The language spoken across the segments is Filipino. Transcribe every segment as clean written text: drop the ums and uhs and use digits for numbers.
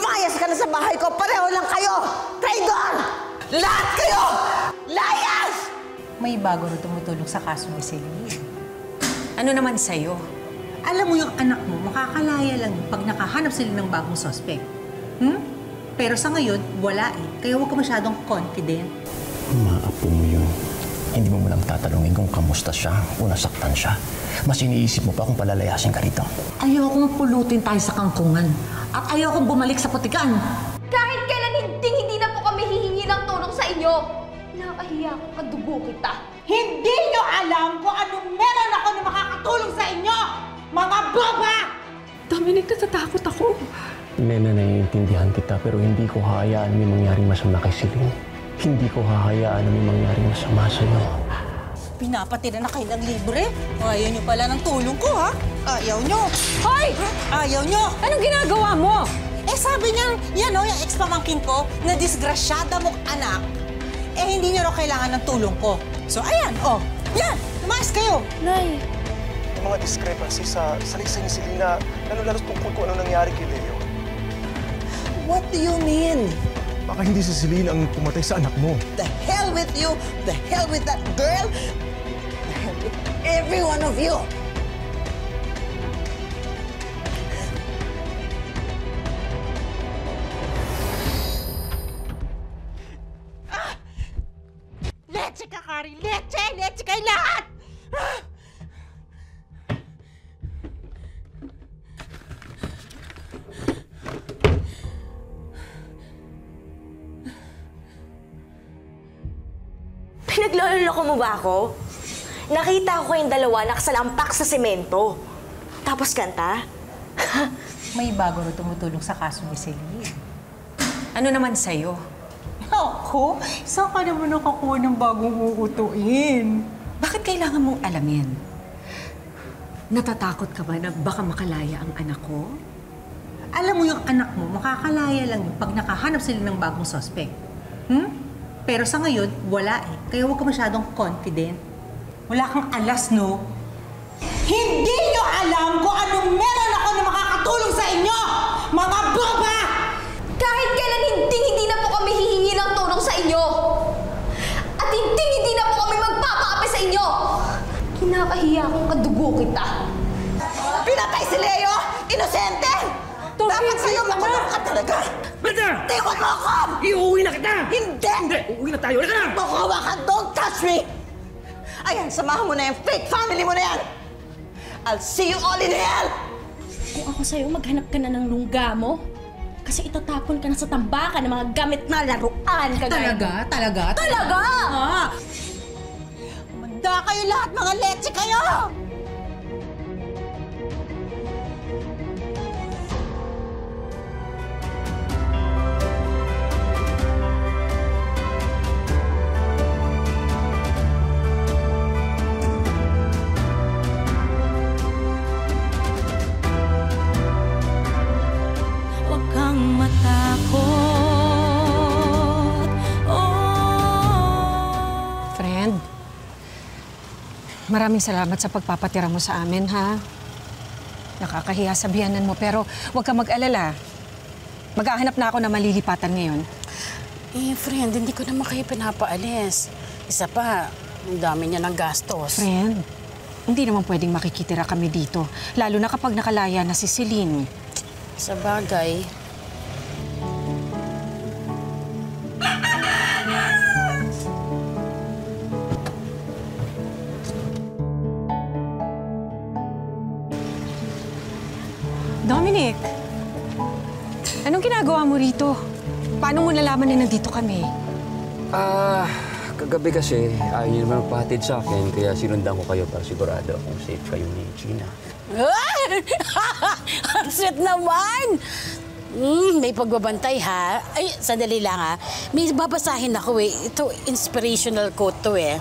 Lumayas ka na sa bahay ko! Pareho lang kayo! Traidor! Lahat kayo! Layas! May bago na tumutulong sa kaso ni Celine. Ano naman sa'yo? Alam mo yung anak mo, makakalaya lang pag nakahanap sila ng bagong suspect. Pero sa ngayon, wala eh. Kaya huwag ka masyadong confident. Maapo mo yun. Hindi mo lang tatalungin kung kamusta siya o nasaktan siya. Mas iniisip mo pa kung palalayasin ka rito. Ayokong pulutin tayo sa kangkungan. At ayokong bumalik sa putikan. Kahit kailan hindi na po kami hihingi ng tulong sa inyo. Nakakahiya ko, kadugo kita. Hindi nyo alam kung anong meron ako na makakatulong sa inyo! Mga boba! Dominic, natatakot ako. Nena, naiintindihan kita pero hindi ko hahayaan may mangyaring masama kay Celine. Hindi ko hahayaan na may mangyaring masama sa'yo. Pinapatira na kayo ng libre? Ayaw nyo pala ng tulong ko, ha? Ayaw nyo! Hoy! Ayaw nyo! Anong ginagawa mo? Eh sabi niya, yan o, yung ex-pamangkin ko, na disgrasyada mong anak, eh hindi niya raw kailangan ng tulong ko. So ayan, yan! Lumayas kayo! Nay, Yung mga discrepancy sa salaysay ni Selena, lalo-lalo tungkol kung ano nangyari kay Leo. What do you mean? Baka hindi si Selena ang pumatay sa anak mo. The hell with you! The hell with that girl! The hell with every one of you! Leche ka, Kari! Leche! Leche kayo lahat! Pinagloloko mo ba ako? Nakita ko kayong dalawa nakasalampak sa semento. Tapos kanta? May bago na tumutulong sa kaso ni Celine. Ano naman sa'yo? Ako? Saan ka naman nakakuha ng bagong uutuin? Bakit kailangan mong alamin? Natatakot ka ba na baka makalaya ang anak ko? Alam mo yung anak mo, makakalaya lang yun pag nakahanap sila ng bagong suspect. Pero sa ngayon, wala eh. Kaya huwag ka masyadong confident. Wala kang alas, no? Hindi nyo alam kung anong meron ako na makakatulong sa inyo! Mga boba! kahit kailan hindi na po kami hihingi ng tulong sa inyo. At hindi na po kami magpapaapi sa inyo. Kinakahiya akong kadugo kita. Pinatay si Leo! Inosente! Dapat sa'yo makulong ka talaga! Brenda! Tingnan mo ako! Iuwi na kita! Hindi! Hindi! Uuwi na tayo! Halika na! Makuha ka! Don't touch me! Ayan, samahan mo na yung fake family mo na yan! I'll see you all in hell! Kung ako sa'yo, maghanap ka na ng lungga mo. Kasi itatapon ka na sa tambakan ng mga gamit na laruan. Talaga? Talaga? Talaga! Manda kayo lahat, mga leche kayo! Huwag kang matakot. Friend, maraming salamat sa pagpapatira mo sa amin, ha? Nakakahiya sa biyanan mo, pero huwag ka mag-alala. Maghahanap na ako na malilipatan ngayon. Eh, friend, hindi ko naman kayo pinapaalis. Isa pa, ang dami niya ng gastos. Friend, hindi naman pwedeng makikitira kami dito. Lalo na kapag nakalaya na si Celine. Sa bagay, Dominic, anong ginagawa mo rito? Paano mo nalaman na nandito kami? Kagabi kasi ayaw niyo naman magpahatid sa akin, kaya sinundan ko kayo para sigurado kung safe kayo ni Gina. ang sweet naman! May pagbabantay, ha? Ay, sandali lang, ha? May babasahin ako, eh. Ito, inspirational quote to, eh.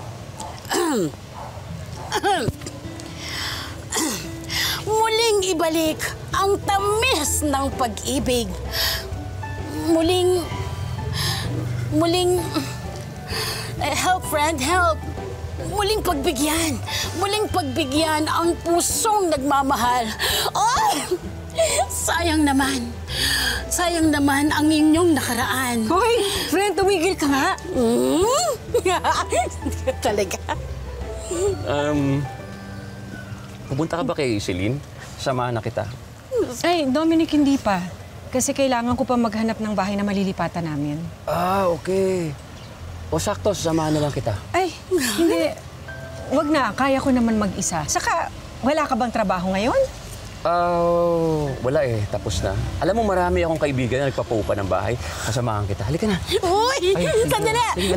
Muling ibalik ang tamis ng pag-ibig. Muling... help, friend, help. Muling pagbigyan ang pusong nagmamahal. Oh! Sayang naman. Sayang naman ang inyong nakaraan. Hoy, friend, tumigil ka nga. Talaga. Pupunta ka ba kay Celine? Samahan na kita. Ay, Dominic, hindi pa. Kasi kailangan ko pa maghanap ng bahay na malilipatan namin. Okay. O sakto, sasamahan na lang kita. Ay, hindi. Wag na, kaya ko naman mag-isa. Saka, wala ka bang trabaho ngayon? Wala eh. Tapos na. Alam mo, marami akong kaibigan na nagpapaupa ng bahay. Kasamahan kita. Halika na. Uy! Ay, Sandali!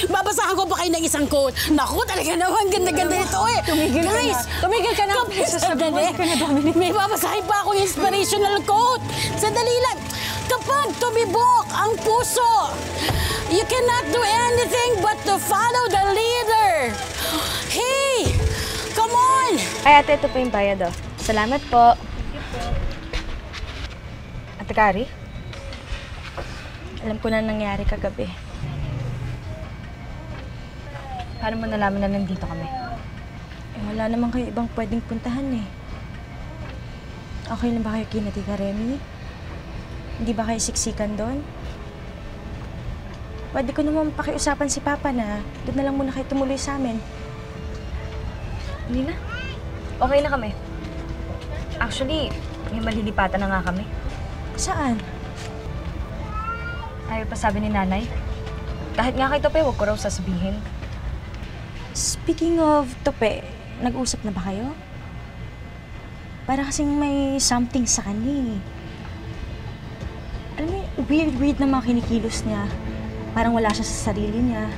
Babasahan ko pa kayo ng isang quote. Naku, talaga naman. Ganda-ganda ito eh. Tumigil ka na. Tumigil ka na. Sandali. May babasahin pa akong inspirational quote. Sandali lang. Kapag tumibok ang puso, you cannot do anything but to follow the leader. Hey! Come on! Ay, ate, ito po yung bayad, oh. Salamat po. Ate Kari, alam ko na nangyari kagabi. Paano mo nalaman na nandito kami? Wala naman kayo ibang pwedeng puntahan eh. Okay lang ba kayo kina Tita Remy? Hindi ba kayo siksikan doon? Pwede ko naman pakiusapan si Papa na doon na lang muna kayo tumuloy sa amin. Hindi na. Okay na kami. Actually, may malilipatan na nga kami. Saan? Ayaw pa sabi ni Nanay. Kahit nga kay Tope, huwag ko raw sasabihin. Speaking of Tope, nag-usap na ba kayo? Para kasing may something sa kanya eh. Alam mo, weird na mga kinikilos niya. Parang wala siya sa sarili niya.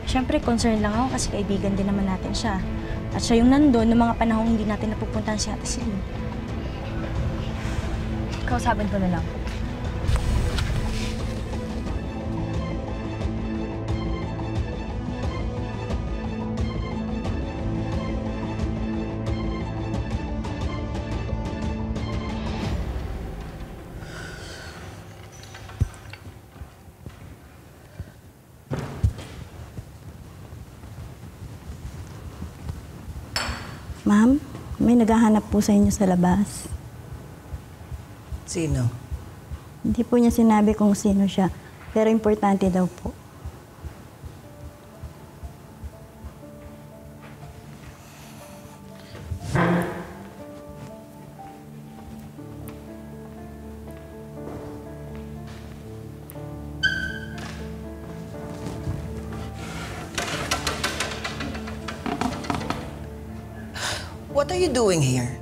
Siyempre, concerned lang ako kasi kaibigan din naman natin siya. At siya yung nandun noong mga panahong hindi natin napupuntahan si Ate Celine. Kausapin ko na lang. Ma'am, may naghahanap po sa inyo sa labas. Sino? Hindi po niya sinabi kung sino siya, pero importante daw po. What are you doing here?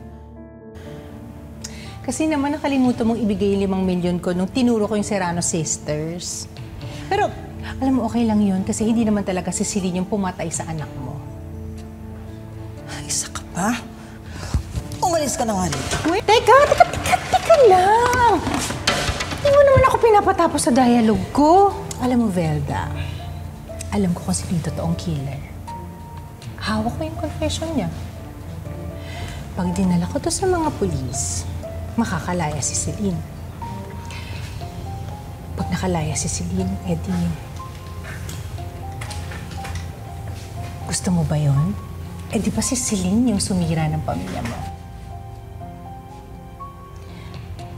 Kasi naman nakalimutan mong ibigay 5 milyon ko nung tinuro ko yung Serrano Sisters. Pero, alam mo, okay lang yun kasi hindi naman talaga si Celine yung pumatay sa anak mo. Isa ka pa? Umalis ka na nga dito. Wait, teka lang! Hindi mo naman ako pinapatapos sa dialogue ko. Alam mo, Velda, alam ko kung sino yung totoong killer. Hawak ko yung confession niya. Pag dinala ko to sa mga pulis, makakalaya si Celine. Pag nakalaya si Celine, edi... Gusto mo ba yun? Edi ba si Celine yung sumira ng pamilya mo?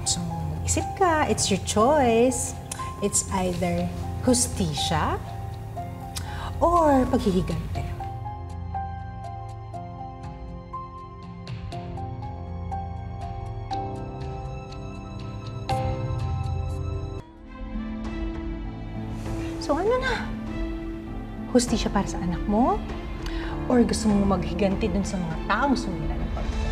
So, mag-isip ka. It's your choice. It's either hustisya or paghihigante. So ano na? Hustisya para sa anak mo? Or gusto mong maghiganti dun sa mga taong sumira ng pamilya?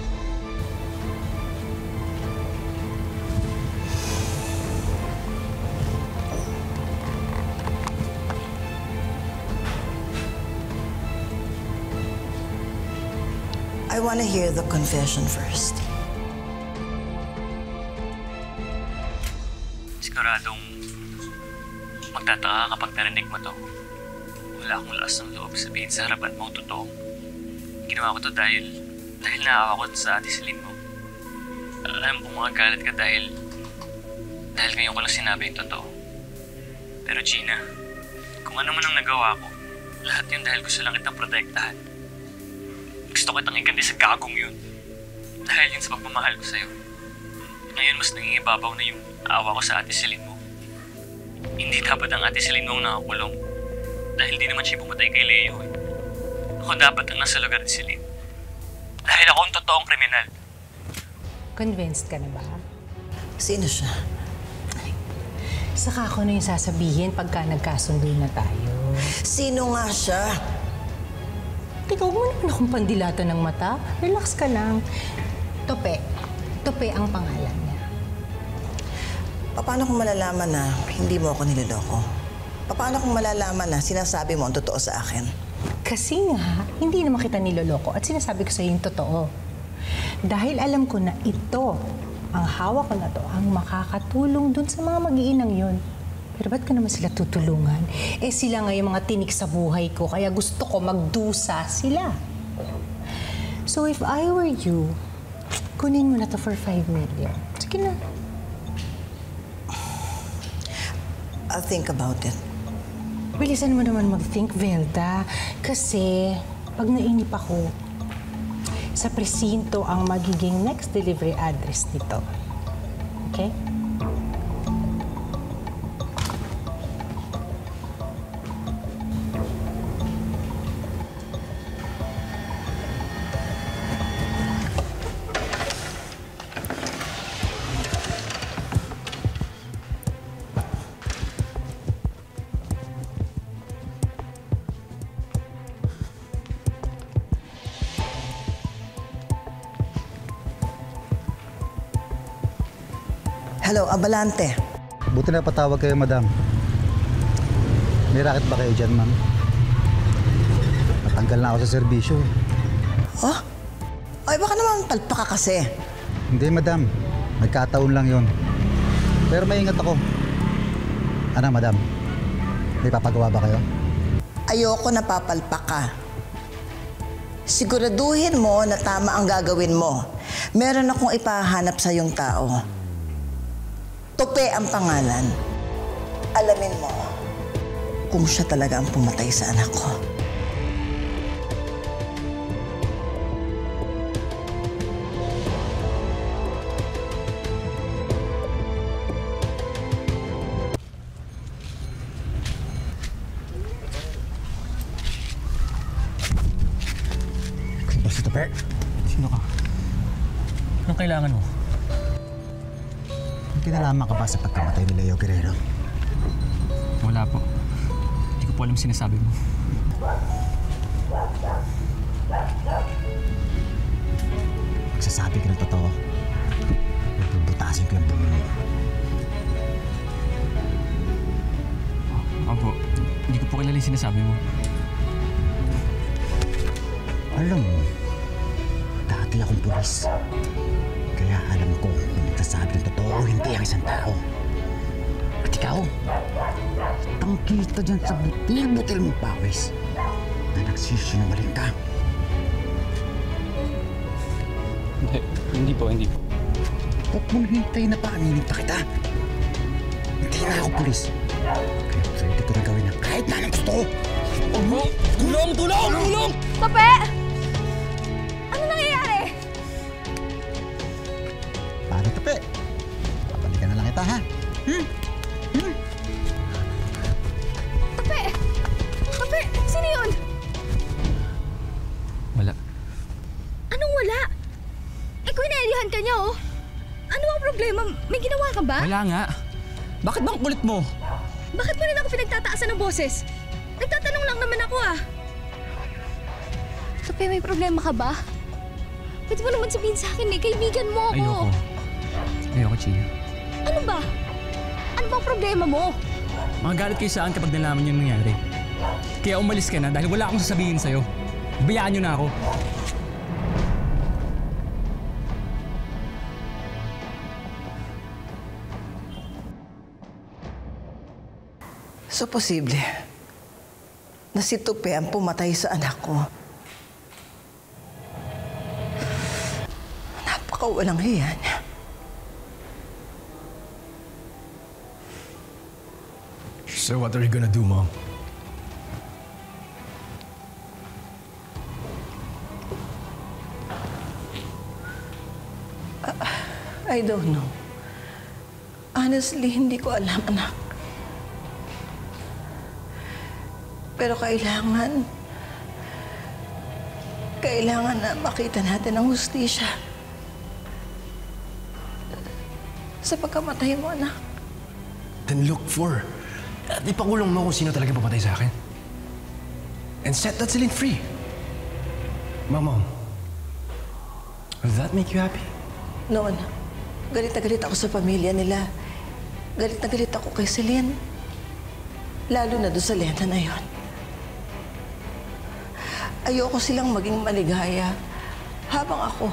I want to hear the confession first. Siguradong magtataka kapag narinig mo to. Wala akong lakas ng loob sabihin sa harapan mo ang totoo. Ginawa ko to dahil naawa ko sa Ate Celine mo. Alam kong magagalit ka dahil ngayon ko lang sinabi yung totoo. Pero Gina, kung ano man ang nagawa ko, lahat yun dahil gusto lang kitang protektahan. Gusto kitang iganti sa gagong yun. Dahil yun sa pagmamahal ko sa'yo. Ngayon mas nangingibabaw na yung awa ko sa Ate Celine mo. Hindi dapat ang Ate Celine mo ang nakakulong. Dahil di naman siya pumatay kay Leo eh. Ako dapat ang nasa lugar ni Celine. Dahil ako ang totoong kriminal. Convinced ka na ba? Sino siya? Saka ako na yung sasabihin pagka nagkasundo na tayo. Sino nga siya? Teka, huwag mo naman akong pandilata ng mata. Relax ka lang. Tope. Tope ang pangalan niya. Paano kung malalaman na hindi mo ako niloloko? Paano kung malalaman na sinasabi mo ang totoo sa akin? Kasi nga, hindi naman kita niloloko at sinasabi ko sa'yo yung totoo. Dahil alam ko na ito, ang hawak ko na to, ang makakatulong dun sa mga mag-iinang yun. Pero ba't ko naman sila tutulungan? Eh sila nga yung mga tinik sa buhay ko, kaya gusto ko magdusa sila. So if I were you, kunin mo na to for 5 million. Sige na. I'll think about it. Bilisan mo naman mag-think, Velda. Kasi pag nainip ako, sa presinto ang magiging next delivery address nito. Okay? Hello, Abalante. Buti na patawag kayo, madam. May racket ba kayo dyan, ma'am? Natanggal na ako sa serbisyo. Oh? Ay, baka naman palpa ka kasi. Hindi, madam. Nagkataon lang yon. Pero maingat ako. Ano, madam? May papagawa ba kayo? Ayoko na papalpa ka. Siguraduhin mo na tama ang gagawin mo. Meron akong ipahanap sa yung tao. Tope ang pangalan. Alamin mo kung siya talaga ang pumatay sa anak ko. Basta Tope. Sino ka? Anong kailangan mo? Kinalaman ka ba sa pagkamatay ni Leo Guerrero? Wala po. Hindi ko po alam sinasabi mo. Magsasabi ka ng totoo. Bubutasin ko yung bumo mo. Opo. Hindi ko po kilala yung sinasabi mo. Alam mo, dati akong pulis. Kaya alam ko kung nagsasabi ng totoo o hindi ang isang tao. At ikaw, tangkita dyan sa butil-butil mong pawis na nagsisinungaling ka. Hindi po. Huwag mong hintay na paaminin pa kita. Hindi na ako pulis. Kaya pwede ko na gawin na kahit na anong gusto ko. Tulong! Tope! Ano nangyayari? Paano, Tope? Babalikan na lang kita, ha? Tope! Tope! Sino yun? Wala. Anong wala? Eh, kwinelihan ka niya, oh. Ano ang problema? May ginawa ka ba? Wala nga. Bakit bang kulit mo? Bakit mo rin ako pinagtataasan ng boses? Nagtatanong lang naman ako, ah. Tope, may problema ka ba? Pwede mo naman sabihin sa akin, eh. Kaibigan mo ako. Ayoko, Chia. Ano ba? Ano bang problema mo? Magagalit kayo saan kapag nalaman yung nangyari. Kaya umalis ka na dahil wala akong sasabihin sa'yo. Bayaan niyo na ako. So, posible na si Tope ang pumatay sa anak ko. Napakawalang hiya niya. So what are you gonna do, Mom? I don't know. Honestly, hindi ko alam, anak. Pero kailangan na makita natin ang hustisya sa pagkamatay mo, anak. Then look for. At ipakulong mo kung sino talaga papatay sa akin. And set that Celine free. Mom, will that make you happy? No, anak. Galit na galit ako sa pamilya nila. Galit na galit ako kay Celine. Lalo na doon sa Lena na yon. Ayoko silang maging maligaya habang ako,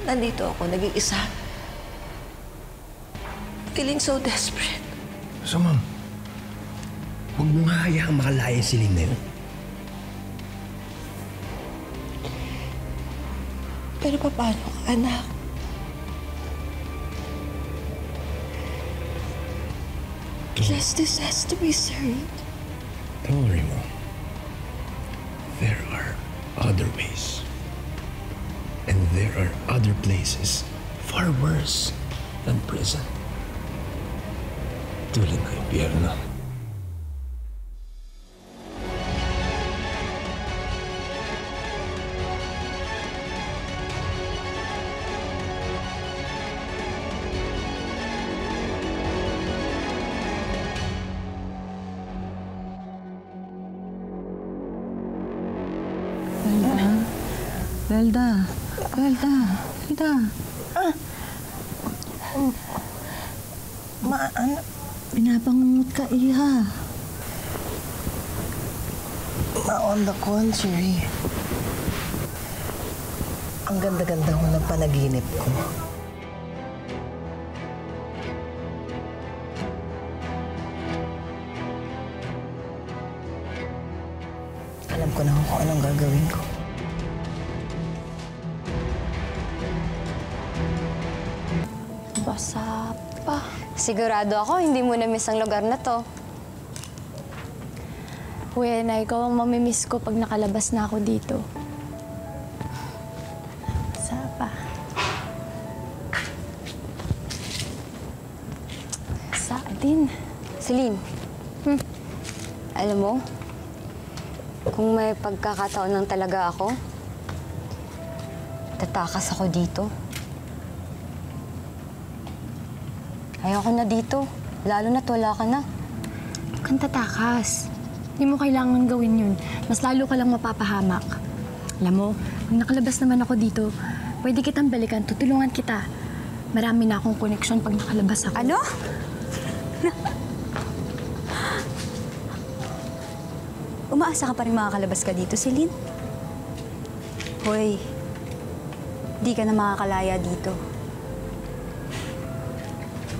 nandito ako, nag-iisa. Feeling so desperate. So, Mom, huwag mo nga hayaang makalaya si Celine na yun. Pero paano ka, anak? Justice has to be served. Don't worry, Mom. There are other ways. And there are other places far worse than prison. Tulad ng impyerno. Velda. Ano? Pinapangungot ka, Iha. On the contrary. Ang ganda-ganda ko ng panaginip ko. Alam ko na kung anong gagawin ko. Basa pa. Sigurado ako, hindi mo na-miss ang lugar na to. Kuya na, ikaw ang mamimiss ko pag nakalabas na ako dito. Basa pa. Basa din. Celine, alam mo, kung may pagkakataon lang talaga ako, tatakas ako dito. Ayoko na dito. Lalo na't wala ka na. Huwag kang tatakas. Hindi mo kailangan gawin yun. Mas lalo ka lang mapapahamak. Alam mo, pag nakalabas naman ako dito, pwede kitang balikan. Tutulungan kita. Marami na akong koneksyon pag nakalabas ako. Ano? Umaasa ka pa rin makakalabas ka dito, Celine? Hoy, di ka na makakalaya dito.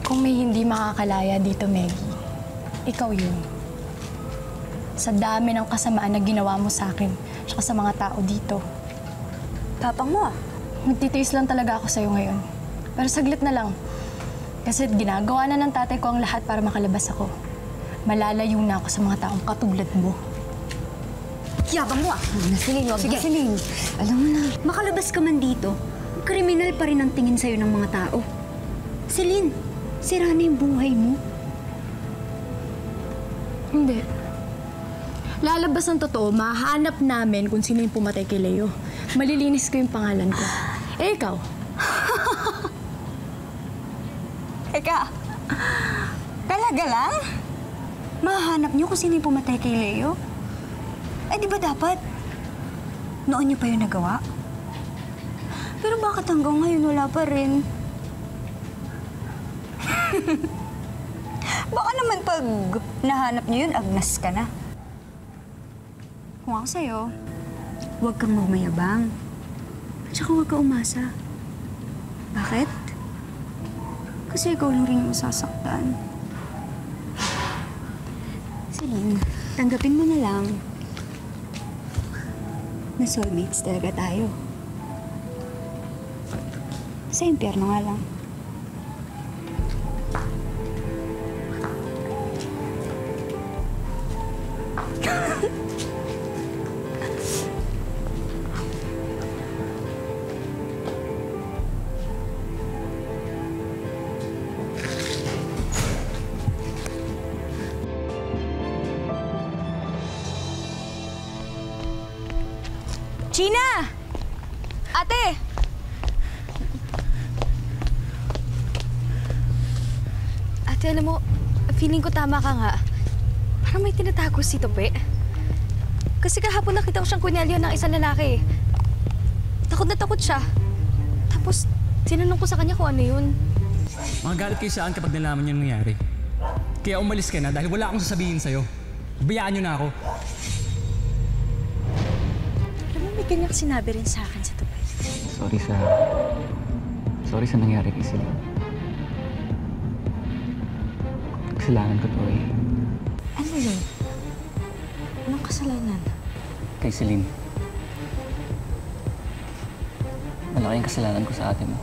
Kung may hindi makakalaya dito, Maggie, ikaw yun. Sa dami ng kasamaan na ginawa mo sa akin, tsaka sa mga tao dito. Tapang mo ah. Magtitiis lang talaga ako sa'yo ngayon. Pero saglit na lang. Kasi ginagawa na ng tatay ko ang lahat para makalabas ako. Malalayo na ako sa mga taong katulad mo. Yabang mo ah. Celine, wag na, Celine. Alam mo na, makalabas ka man dito, kriminal pa rin ang tingin sa'yo ng mga tao. Celine, sira na yung buhay mo. Hindi. Lalabas ang totoo, mahanap namin kung sino yung pumatay kay Leo. Malilinis ko yung pangalan ko. Eh, ikaw? Eka, talaga lang? Mahanap niyo kung sino yung pumatay kay Leo? Eh, di ba dapat? Noon niyo pa yung nagawa? Pero bakit hanggang ngayon wala pa rin? Baka naman pag nahanap niyo yun, agnas ka na. Kung ako sa'yo, huwag kang magmayabang. At saka huwag ka umasa. Bakit? Kasi ikaw lang rin yung masasaktan. Celine, tanggapin mo na lang na soulmates talaga tayo. Sa impyerno nga lang. Gina! Ate! Ate, alam mo, feeling ko tama ka nga. Parang may tinatago si Tope. Kasi kahapon nakita ko siyang kunelyo ng isang lalaki. Takot na takot siya. Tapos, tinanong ko sa kanya kung ano yun. Magagalit kayo saan kapag nalaman niyo nangyari. Kaya umalis ka na dahil wala akong sasabihin sa'yo. Bayaan niyo na ako. Alam mo, may ganyan sinabi rin sa akin si Tope. Sorry sa nangyari kay Celine. Kasalanan ko to eh. Ano yun? Anong kasalanan? Kay Celine. Malaking kasalanan ko sa ate mo.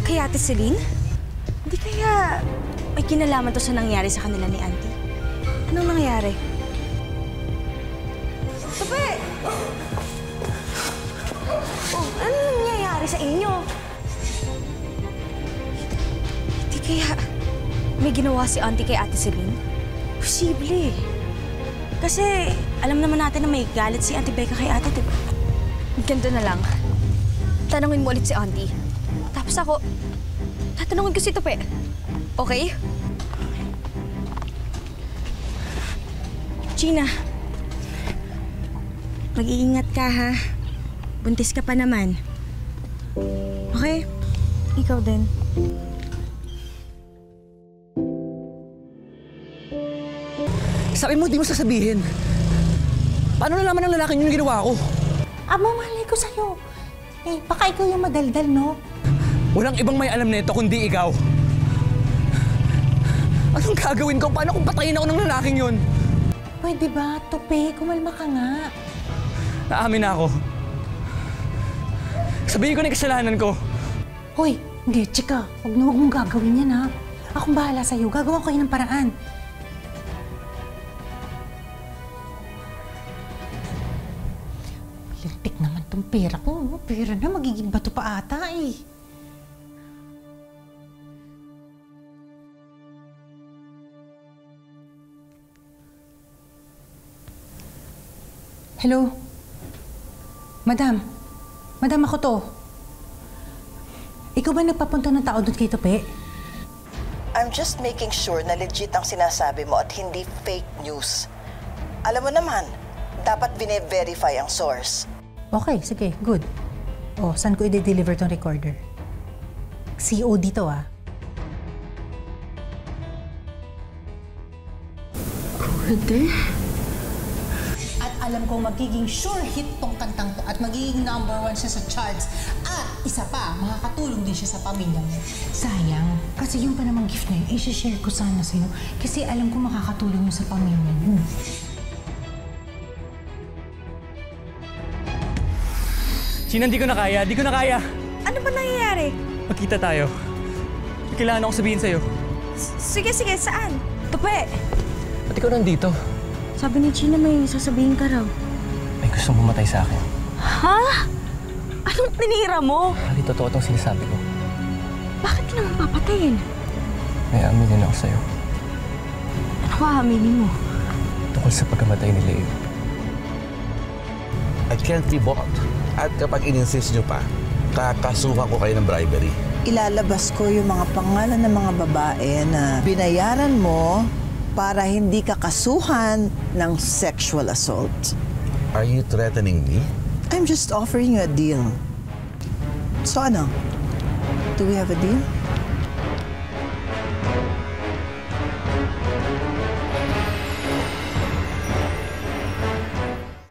Kay Ate Celine? Hindi kaya may kinalaman to sa nangyari sa kanila ni Auntie? Anong nangyari? Tope! Oh, anong nangyayari sa inyo? Hindi kaya may ginawa si Auntie kay Ate Celine? Posible. Kasi alam naman natin na may galit si Auntie Becca kay Ate, diba? Ganito na lang. Tanungin mo ulit si Auntie. Tapos ako, tatanungin ko si Tope. Okay? Gina, mag-iingat ka, ha? Buntis ka pa naman. Okay? Ikaw din. Sabi mo, di mo sasabihin. Paano nalaman ng lalaki yung ginawa ko? Amo, malay ko sa'yo. Eh, baka ikaw yung madaldal, no? Walang ibang may alam nito kundi ikaw. Anong gagawin ko? Paano kung patayin ako ng lalaking yun? Pwede ba, Tope? Kumalma ka nga. Naamin na ako. Sabihin ko na yung kasalanan ko. Hoy, hindi, chika. Huwag mong gagawin yan, ha? Akong bahala sa'yo. Gagawa ko yun ng paraan. Lintik naman tong pera ko. Pera na, magiging bato pa ata, eh. Hello? Madam? Madam, ako to. Ikaw ba nagpapunta ng tao doon kay Tope? I'm just making sure na legit ang sinasabi mo at hindi fake news. Alam mo naman, dapat bine-verify ang source. Okay, sige, good. Oh, saan ko i-deliver tong recorder? COD to, ah. Pwede? At alam kong magiging sure hit tong kantang to at magiging #1 siya sa charts. At isa pa, makakatulong din siya sa pamilya mo. Sayang, kasi yung pa namang gift na yun, i-share ko sana sa'yo. Kasi alam ko makakatulong yun sa pamilya mo. Gina, di ko na kaya. Di ko na kaya. Ano ba nangyayari? Magkita tayo. Kailangan akong sabihin sa'yo. Sige, saan? Tope! Ba't ikaw nandito? Sabi ni Gina may sasabihin ka raw. May gustong pumatay sa akin. Ha? Anong tinira mo? Hindi totoo itong sinasabi ko. Bakit ka naman papatayin? May aminin ako sa'yo. Ano ka aminin mo? Tungkol sa pagkamatay ni Leo. I can't be bought. At kapag in-insist nyo pa, kakasuhan ko kayo ng bribery. Ilalabas ko yung mga pangalan ng mga babae na binayaran mo para hindi ka kasuhan ng sexual assault. Are you threatening me? I'm just offering you a deal. So ano? Do we have a deal?